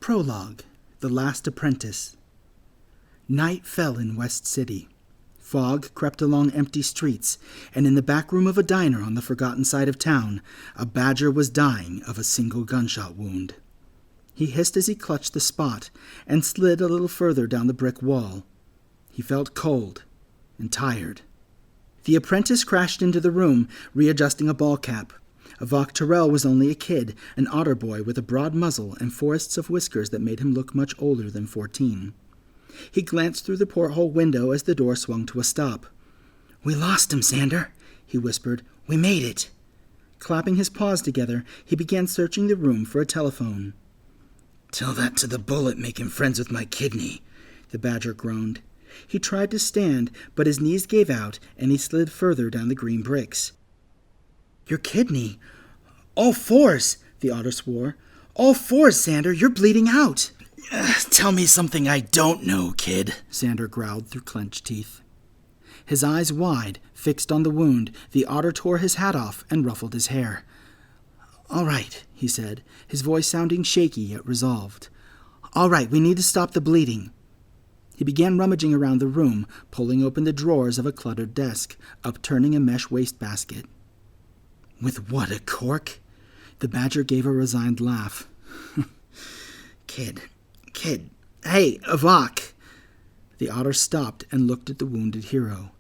Prologue, The Last Apprentice. Night fell in West City. Fog crept along empty streets, and in the back room of a diner on the forgotten side of town, a badger was dying of a single gunshot wound. He hissed as he clutched the spot and slid a little further down the brick wall. He felt cold and tired. The apprentice crashed into the room, readjusting a ball cap. Avak Terrell was only a kid, an otter boy with a broad muzzle and forests of whiskers that made him look much older than 14. He glanced through the porthole window as the door swung to a stop. "We lost him, Sander," he whispered. "We made it." Clapping his paws together, he began searching the room for a telephone. "Tell that to the bullet making friends with my kidney," the badger groaned. He tried to stand, but his knees gave out, and he slid further down the green bricks. "Your kidney? All fours," the otter swore. "All fours, Sander, you're bleeding out." "Tell me something I don't know, kid," Sander growled through clenched teeth. His eyes wide, fixed on the wound, the otter tore his hat off and ruffled his hair. "All right," he said, his voice sounding shaky yet resolved. "All right, we need to stop the bleeding." He began rummaging around the room, pulling open the drawers of a cluttered desk, upturning a mesh wastebasket. "With what, a cork?" The badger gave a resigned laugh. Kid, hey, Avak!" The otter stopped and looked at the wounded hero.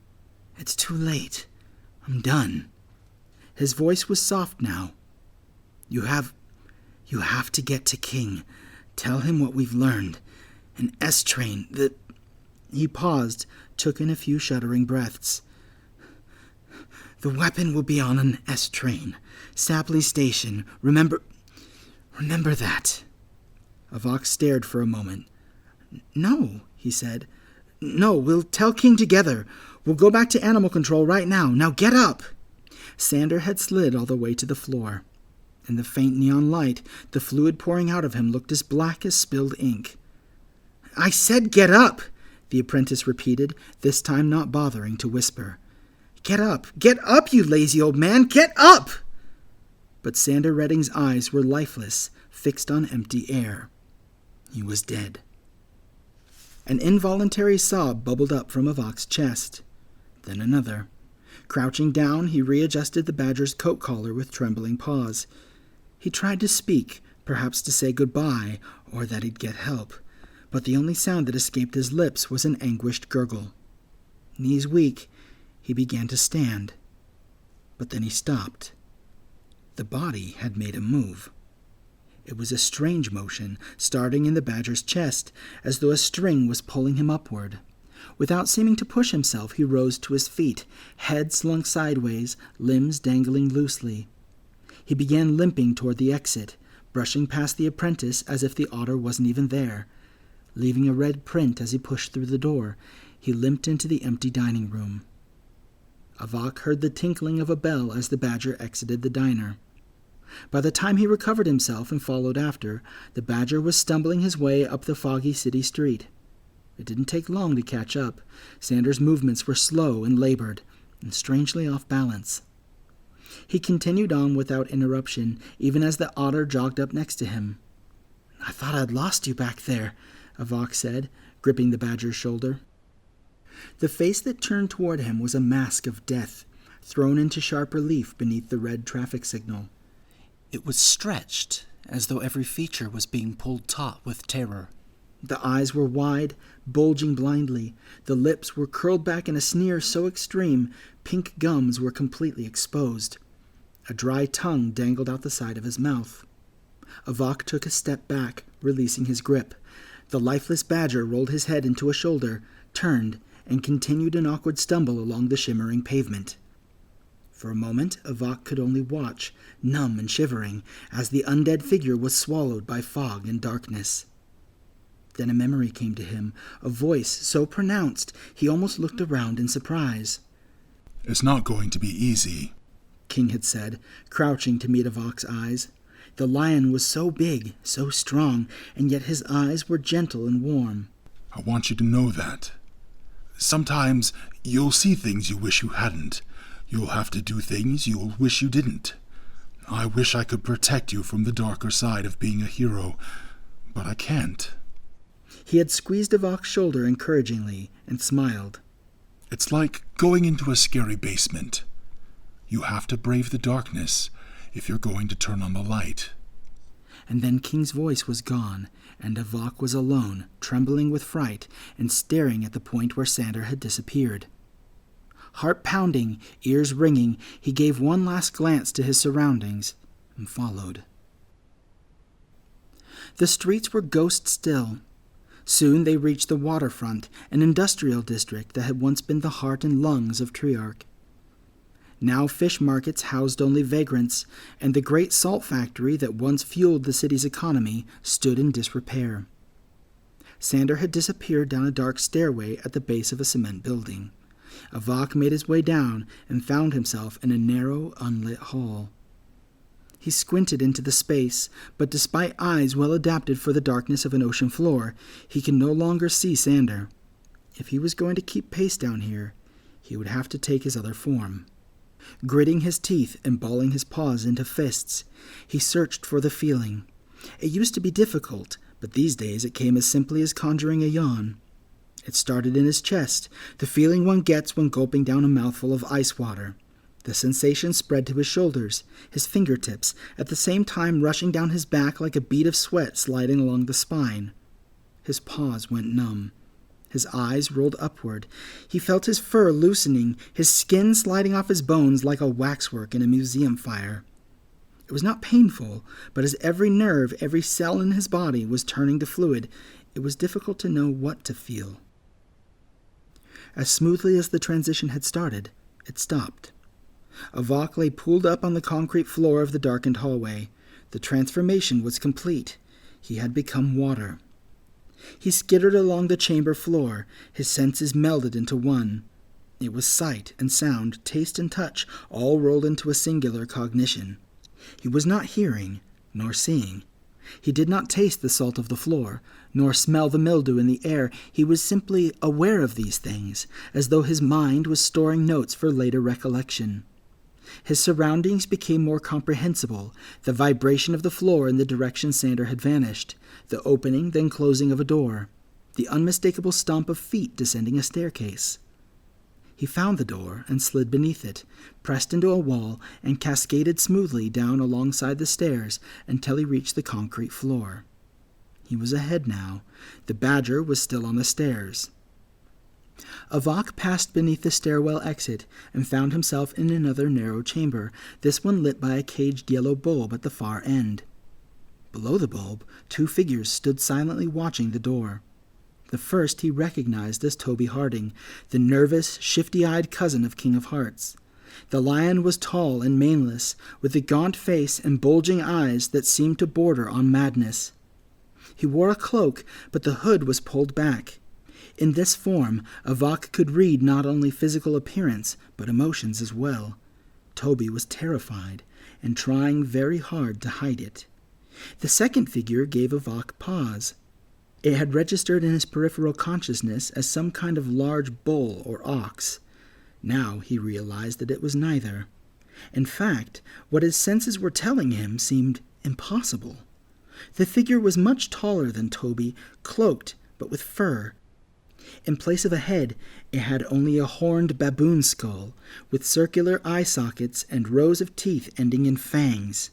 "It's too late. I'm done." His voice was soft now. You have to get to King. Tell him what we've learned. An S-train, He paused, took in a few shuddering breaths. "The weapon will be on an S-train. Sapley Station. Remember that." Avak stared for a moment. "No," he said. "No, we'll tell King together. We'll go back to animal control right now. Now get up!" Sander had slid all the way to the floor. In the faint neon light, the fluid pouring out of him looked as black as spilled ink. "I said get up!" the apprentice repeated, this time not bothering to whisper. Get up, you lazy old man! Get up!" But Sander Redding's eyes were lifeless, fixed on empty air. He was dead. An involuntary sob bubbled up from Avak's chest. Then another. Crouching down, he readjusted the badger's coat collar with trembling paws. He tried to speak, perhaps to say goodbye, or that he'd get help, but the only sound that escaped his lips was an anguished gurgle. Knees weak, he began to stand. But then he stopped. The body had made a move. It was a strange motion, starting in the badger's chest, as though a string was pulling him upward. Without seeming to push himself, he rose to his feet, head slung sideways, limbs dangling loosely. He began limping toward the exit, brushing past the apprentice as if the otter wasn't even there. Leaving a red print as he pushed through the door, he limped into the empty dining room. Avak heard the tinkling of a bell as the badger exited the diner. By the time he recovered himself and followed after, the badger was stumbling his way up the foggy city street. It didn't take long to catch up. Sander's movements were slow and labored, and strangely off balance. He continued on without interruption, even as the otter jogged up next to him. "I thought I'd lost you back there," Avak said, gripping the badger's shoulder. The face that turned toward him was a mask of death, thrown into sharp relief beneath the red traffic signal. It was stretched, as though every feature was being pulled taut with terror. The eyes were wide, bulging blindly. The lips were curled back in a sneer so extreme, pink gums were completely exposed. A dry tongue dangled out the side of his mouth. Avak took a step back, releasing his grip. The lifeless badger rolled his head into a shoulder, turned, and continued an awkward stumble along the shimmering pavement. For a moment, Avak could only watch, numb and shivering, as the undead figure was swallowed by fog and darkness. Then a memory came to him, a voice so pronounced he almost looked around in surprise. "It's not going to be easy," King had said, crouching to meet Avak's eyes. The lion was so big, so strong, and yet his eyes were gentle and warm. "I want you to know that. Sometimes you'll see things you wish you hadn't. You'll have to do things you'll wish you didn't. I wish I could protect you from the darker side of being a hero, but I can't." He had squeezed Avok's shoulder encouragingly and smiled. "It's like going into a scary basement. You have to brave the darkness if you're going to turn on the light." And then King's voice was gone, and Avok was alone, trembling with fright and staring at the point where Sander had disappeared. Heart pounding, ears ringing, he gave one last glance to his surroundings and followed. The streets were ghost still. Soon they reached the waterfront, an industrial district that had once been the heart and lungs of Treyarch. Now fish markets housed only vagrants, and the great salt factory that once fueled the city's economy stood in disrepair. Sander had disappeared down a dark stairway at the base of a cement building. Avok made his way down and found himself in a narrow, unlit hall. He squinted into the space, but despite eyes well adapted for the darkness of an ocean floor, he could no longer see Sander. If he was going to keep pace down here, he would have to take his other form. Gritting his teeth and balling his paws into fists, he searched for the feeling. It used to be difficult, but these days it came as simply as conjuring a yawn. It started in his chest, the feeling one gets when gulping down a mouthful of ice water. The sensation spread to his shoulders, his fingertips, at the same time rushing down his back like a bead of sweat sliding along the spine. His paws went numb. His eyes rolled upward. He felt his fur loosening, his skin sliding off his bones like a waxwork in a museum fire. It was not painful, but as every nerve, every cell in his body was turning to fluid, it was difficult to know what to feel. As smoothly as the transition had started, it stopped. Avok lay pulled up on the concrete floor of the darkened hallway. The transformation was complete. He had become water. He skittered along the chamber floor, his senses melded into one. It was sight and sound, taste and touch, all rolled into a singular cognition. He was not hearing, nor seeing. He did not taste the salt of the floor, nor smell the mildew in the air. He was simply aware of these things, as though his mind was storing notes for later recollection. His surroundings became more comprehensible, the vibration of the floor in the direction Sander had vanished, the opening then closing of a door, the unmistakable stomp of feet descending a staircase. He found the door and slid beneath it, pressed into a wall, and cascaded smoothly down alongside the stairs until he reached the concrete floor. He was ahead now. The badger was still on the stairs. Avok passed beneath the stairwell exit and found himself in another narrow chamber, this one lit by a caged yellow bulb at the far end. Below the bulb, two figures stood silently watching the door. The first he recognized as Toby Harding, the nervous, shifty-eyed cousin of King of Hearts. The lion was tall and maneless, with a gaunt face and bulging eyes that seemed to border on madness. He wore a cloak, but the hood was pulled back. In this form, Avok could read not only physical appearance, but emotions as well. Toby was terrified, and trying very hard to hide it. The second figure gave Avok pause. It had registered in his peripheral consciousness as some kind of large bull or ox. Now he realized that it was neither. In fact, what his senses were telling him seemed impossible. The figure was much taller than Toby, cloaked, but with fur. In place of a head, it had only a horned baboon skull, with circular eye sockets and rows of teeth ending in fangs.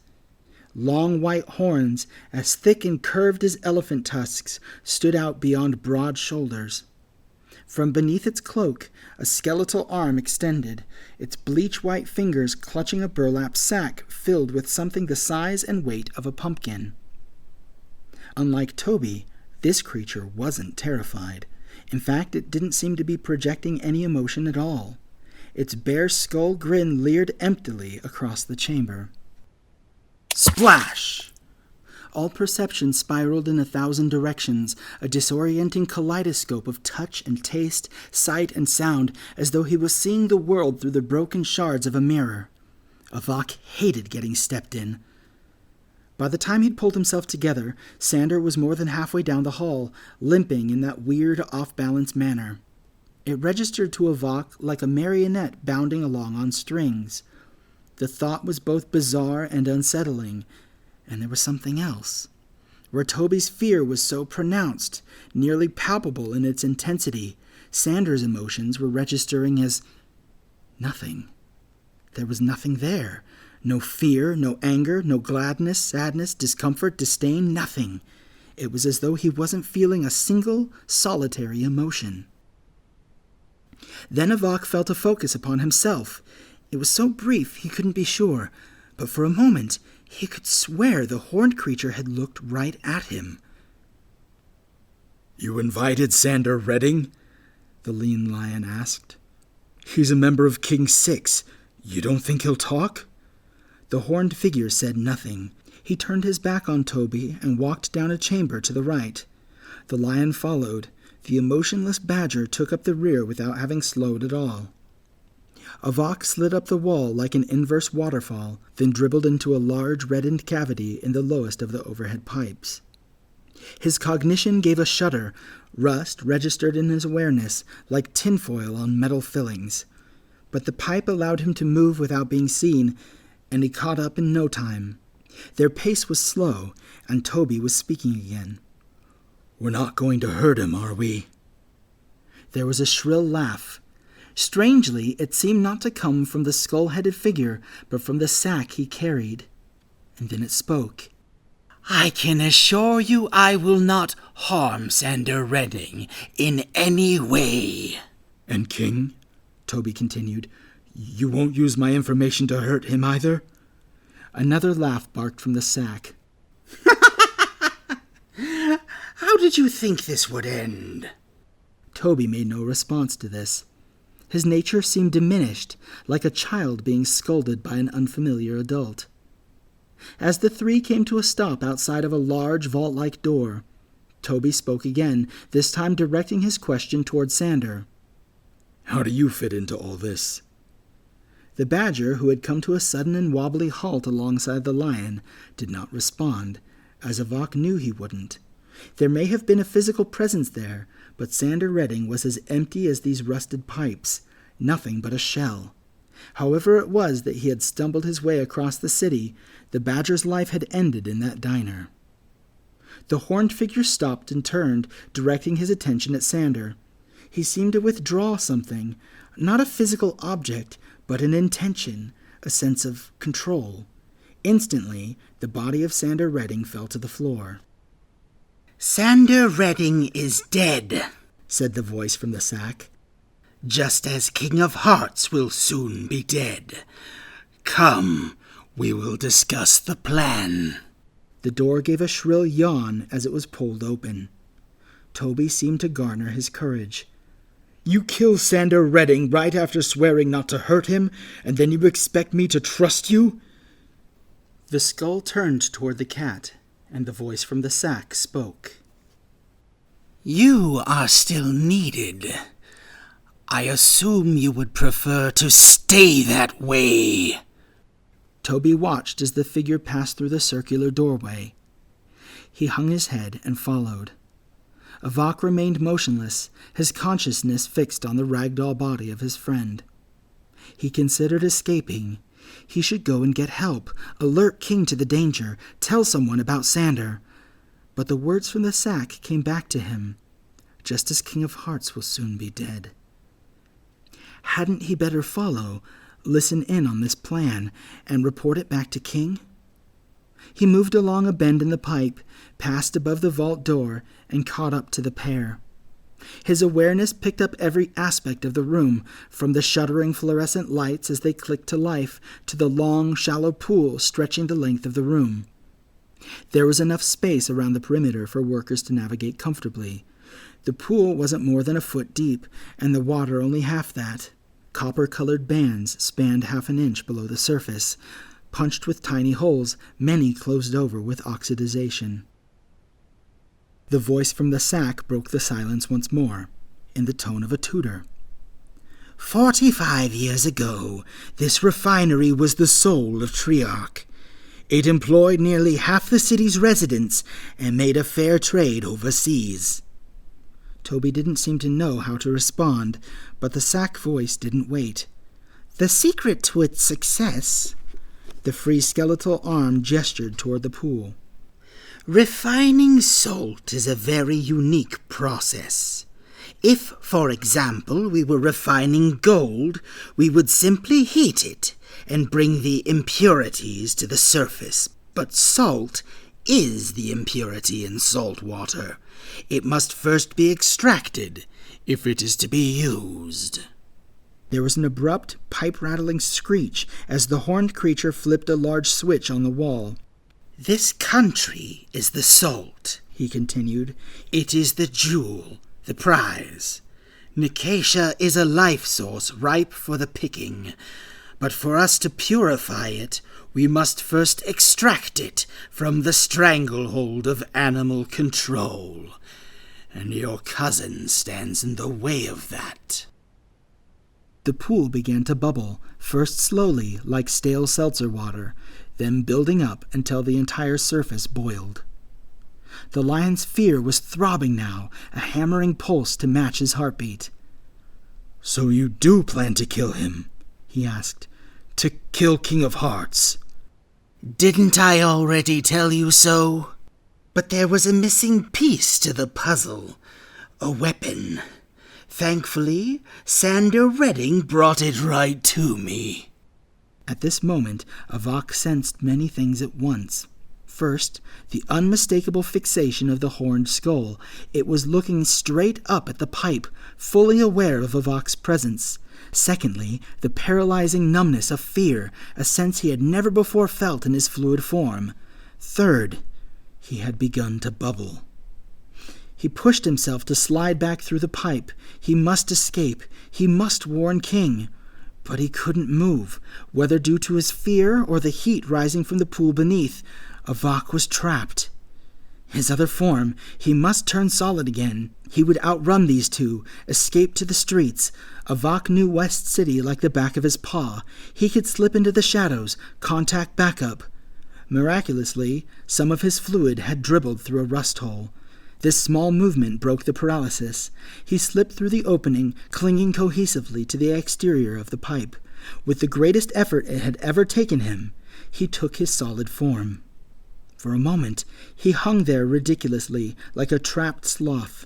Long white horns, as thick and curved as elephant tusks, stood out beyond broad shoulders. From beneath its cloak, a skeletal arm extended, its bleach-white fingers clutching a burlap sack filled with something the size and weight of a pumpkin. Unlike Toby, this creature wasn't terrified. In fact, it didn't seem to be projecting any emotion at all. Its bare skull grin leered emptily across the chamber. Splash! All perception spiraled in 1,000 directions, a disorienting kaleidoscope of touch and taste, sight and sound, as though he was seeing the world through the broken shards of a mirror. Avok hated getting stepped in. By the time he'd pulled himself together, Sander was more than halfway down the hall, limping in that weird, off-balance manner. It registered to Avak like a marionette bounding along on strings. The thought was both bizarre and unsettling, and there was something else. Where Toby's fear was so pronounced, nearly palpable in its intensity, Sander's emotions were registering as nothing. There was nothing there. No fear, no anger, no gladness, sadness, discomfort, disdain, nothing. It was as though he wasn't feeling a single, solitary emotion. Then Avak felt a focus upon himself. It was so brief he couldn't be sure, but for a moment he could swear the horned creature had looked right at him. "You invited Sander Redding?" the lean lion asked. "He's a member of King 6. You don't think he'll talk?" The horned figure said nothing. He turned his back on Toby and walked down a chamber to the right. The lion followed. The emotionless badger took up the rear without having slowed at all. Avak slid up the wall like an inverse waterfall, then dribbled into a large reddened cavity in the lowest of the overhead pipes. His cognition gave a shudder. Rust registered in his awareness like tinfoil on metal fillings. But the pipe allowed him to move without being seen, and he caught up in no time. Their pace was slow, and Toby was speaking again. "We're not going to hurt him, are we?" There was a shrill laugh. Strangely, it seemed not to come from the skull-headed figure, but from the sack he carried. And then it spoke. "I can assure you I will not harm Sander Redding in any way." "And King," Toby continued, "you won't use my information to hurt him either?" Another laugh barked from the sack. "How did you think this would end?" Toby made no response to this. His nature seemed diminished, like a child being scolded by an unfamiliar adult. As the three came to a stop outside of a large vault-like door, Toby spoke again, this time directing his question toward Sander. "How do you fit into all this?" The badger, who had come to a sudden and wobbly halt alongside the lion, did not respond, as Avak knew he wouldn't. There may have been a physical presence there, but Sander Redding was as empty as these rusted pipes, nothing but a shell. However it was that he had stumbled his way across the city, the badger's life had ended in that diner. The horned figure stopped and turned, directing his attention at Sander. He seemed to withdraw something, not a physical object, but an intention, a sense of control. Instantly, the body of Sander Redding fell to the floor. "Sander Redding is dead," said the voice from the sack. "just as King of Hearts will soon be dead. Come, we will discuss the plan." The door gave a shrill yawn as it was pulled open. Toby seemed to garner his courage. "You kill Sander Redding right after swearing not to hurt him, and then you expect me to trust you?" The skull turned toward the cat, and the voice from the sack spoke. "You are still needed. I assume you would prefer to stay that way." Toby watched as the figure passed through the circular doorway. He hung his head and followed. Avak remained motionless, his consciousness fixed on the ragdoll body of his friend. He considered escaping. He should go and get help, alert King to the danger, tell someone about Sander. But the words from the sack came back to him, just as King of Hearts will soon be dead. Hadn't he better follow, listen in on this plan, and report it back to King? He moved along a bend in the pipe, passed above the vault door, and caught up to the pair. His awareness picked up every aspect of the room, from the shuddering fluorescent lights as they clicked to life, to the long, shallow pool stretching the length of the room. There was enough space around the perimeter for workers to navigate comfortably. The pool wasn't more than a foot deep, and the water only half that. Copper-colored bands spanned half an inch below the surface, punched with tiny holes, many closed over with oxidization. The voice from the sack broke the silence once more, in the tone of a tutor. 45 years ago, this refinery was the soul of Treyarch. It employed nearly half the city's residents and made a fair trade overseas. Toby didn't seem to know how to respond, but the sack voice didn't wait. "The secret to its success," the free skeletal arm gestured toward the pool. "Refining salt is a very unique process. If, for example, we were refining gold, we would simply heat it and bring the impurities to the surface. But salt is the impurity in salt water. It must first be extracted if it is to be used." There was an abrupt, pipe-rattling screech as the horned creature flipped a large switch on the wall. "This country is the salt," he continued. "It is the jewel, the prize. Nicatia is a life source ripe for the picking. But for us to purify it, we must first extract it from the stranglehold of animal control. And your cousin stands in the way of that." The pool began to bubble, first slowly, like stale seltzer water, then building up until the entire surface boiled. The lion's fear was throbbing now, a hammering pulse to match his heartbeat. "So you do plan to kill him?" he asked. "To kill King of Hearts?" "Didn't I already tell you so? But there was a missing piece to the puzzle, a weapon. Thankfully, Sander Redding brought it right to me." At this moment, Avak sensed many things at once. First, the unmistakable fixation of the horned skull. It was looking straight up at the pipe, fully aware of Avak's presence. Secondly, the paralyzing numbness of fear, a sense he had never before felt in his fluid form. Third, he had begun to bubble. He pushed himself to slide back through the pipe. He must escape. He must warn King. But he couldn't move, whether due to his fear or the heat rising from the pool beneath. Avak was trapped. His other form, he must turn solid again. He would outrun these two, escape to the streets. Avak knew West City like the back of his paw. He could slip into the shadows, contact backup. Miraculously, some of his fluid had dribbled through a rust hole. This small movement broke the paralysis. He slipped through the opening, clinging cohesively to the exterior of the pipe. With the greatest effort it had ever taken him, he took his solid form. For a moment, he hung there ridiculously, like a trapped sloth.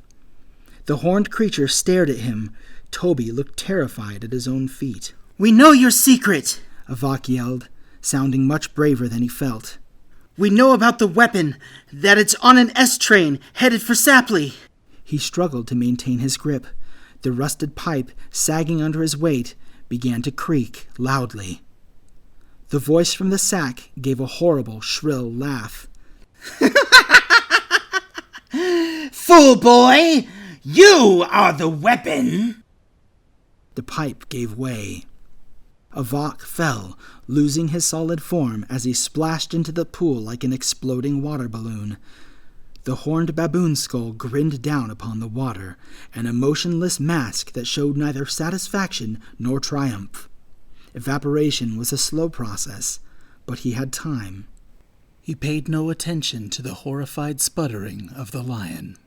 The horned creature stared at him. Toby looked terrified at his own feet. "We know your secret," Avak yelled, sounding much braver than he felt. "We know about the weapon, that it's on an S-train, headed for Sapley." He struggled to maintain his grip. The rusted pipe, sagging under his weight, began to creak loudly. The voice from the sack gave a horrible, shrill laugh. "Fool boy! You are the weapon!" The pipe gave way. Avak fell, losing his solid form as he splashed into the pool like an exploding water balloon. The horned baboon skull grinned down upon the water, an emotionless mask that showed neither satisfaction nor triumph. Evaporation was a slow process, but he had time. He paid no attention to the horrified sputtering of the lion.